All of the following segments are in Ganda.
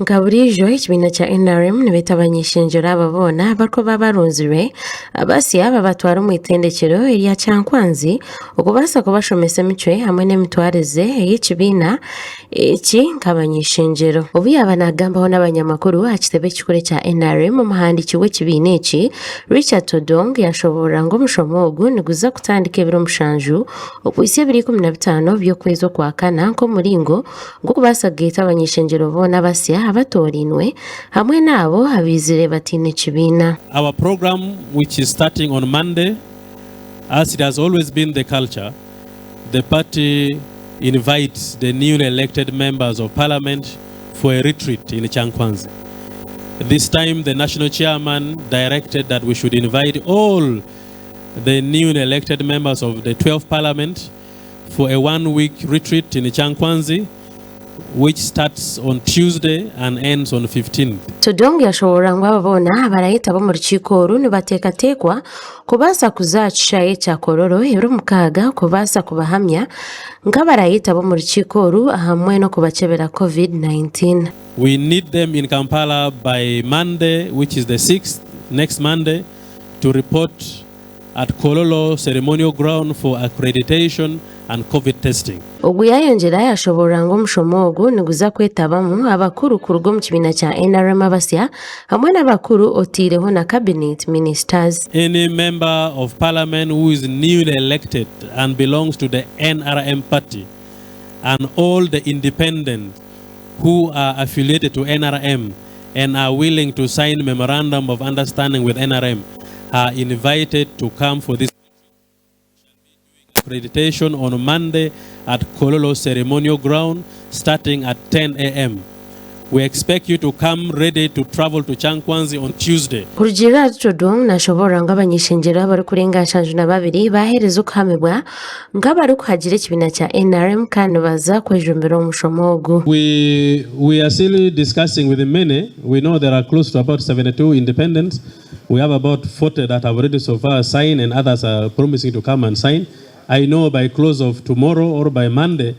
Nkaburijo ekibiina kya NRM nibeta Abany'Eishengyero ababona bariko babarunzirwe abasya babatwara mu itendekero erya Kyankwazi okubasa kubashomesa emicwe hamwe n'emitwarize ey'ekibiina eki nk'Abany'Eishengyero. Obu yaba nagambaho n'abanyamakuru aha kitebe kikuru kya NRM omuhandiki w'ekibiina eki Richard Odong yashobora ngu omushomo ogu niguza kutandika ebiro 7 okwisa 15 by'okwezi kwa kana nk'omuringo gw'okubasa kugeeta Abany'Eishengyero boona basya abatorinwe hamwe nabo abizire batine kibiina. Our program, which is starting on Monday, as it has always been the culture, the party invites the newly elected members of parliament for a retreat in Kyankwazi. This time the national chairman directed that we should invite all the newly elected members of the 12th parliament for a 1-week retreat in Kyankwazi, which starts on Tuesday and ends on 15th. Odong yashobora ngo ababona abarayita bo mu rukiko uru nibatekatekwa kubasa kuzacisha echa kororo ebiro 6 kubasa kubahamya nk'abarayita bo mu rukiko uru hamwe no kubakebera COVID-19. We need them in Kampala by Monday, which is the 6th, next Monday, to report at Kololo ceremonial ground for accreditation and COVID testing. Ogu yayongera yashobora ngo omushomo ogu niguza kwetabamu abakuru ku rugo mu kibiina kya NRM abasya hamwe n'abakuru otireho na cabinet ministers. Any member of parliament who is newly elected and belongs to the NRM party and all the independents who are affiliated to NRM and are willing to sign memorandum of understanding with NRM are invited to come for this accreditation on Monday at Kololo ceremonial ground starting at 10 a.m. We expect you to come ready to travel to Kyankwazi on Tuesday. Kurujira Odong nashobora ngo Abany'Eishengyero abari kurenga 72 bahereza okuhamibwa ng'abari kuhagira ekibiina kya NRM kandi baza kwejumbira omushomo ogu. We are still discussing with many. We know there are close to about 72 independents. We have about 40 that have already so far signed and others are promising to come and sign. I know by close of tomorrow or by Monday,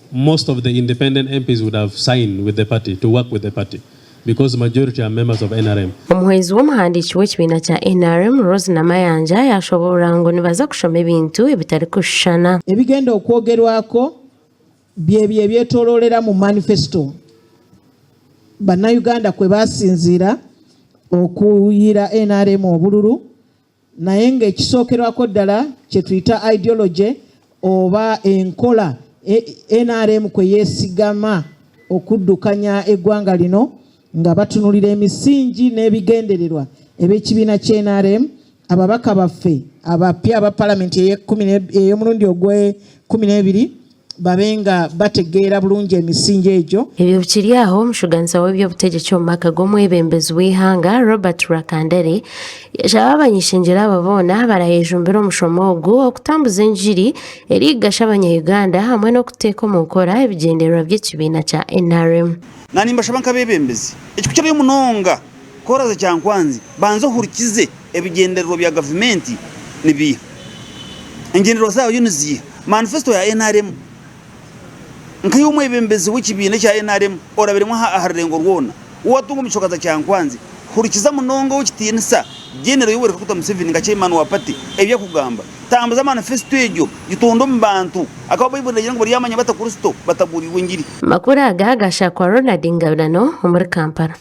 most of the independent MPs would have signed with the party to work with the party because majority are members of NRM. Omuhwezi w'omuhandiki w'ekibiina kya NRM Rose Namayanja yashobora ngo nibaza kushoma ebintu ebitari kushushana. Ebigenda okwogerwako byebyo ebyetoololera mu manifesto. Bannayuganda kwe basinziira okuyira NRM obululu naye ng'ekisookerwako ddala kye tuyita ideology oba enkola NRM kwe yeesigama okuddukanya eggwanga lino nga batunulira emisingi n'ebigendererwa eb'ekibiina kya NRM. Ababaka baffe abapya aba palamenti ey'omulundi ogwe-12 babenga bategeera bulungi emisingi egyo. Ebyo bikiri aho omushuganisa w'ebyobutegeki omu maka g'omwebembezi w'ihanga Robert Rakandere yashaba Abany'Eishengyero ababona barayejumbira omushomo ogu okutambuza enjiri erigasha Abanyayuganda hamwe n'okuteeka omu nkora ebigendererwa by'ekibiina kya NRM. Nani mbashaba nk'abebembezi ekikukyalo y'omunonga koraza Kyankwazi banze ohurikize ebigendererwa bya gavumenti nibiha engendererwa zayo niziha manifesto ya NRM nkayo omwebembezi w'ekibiina kya NRM orabiremu aharengo rwona watunga omukihoka za Kyankwazi hurikiza munonga w'ekitiinisa General Yoweri Kaguta Museveni nga chairman wa party ebyakugamba tambuza manifesto egyo gitondo mu bantu akaba bayibonera ngo bari yamanya batakuristo bataburirwe njiri. Makuru aga gashakwa Ronald Ngabirano muri Kampala.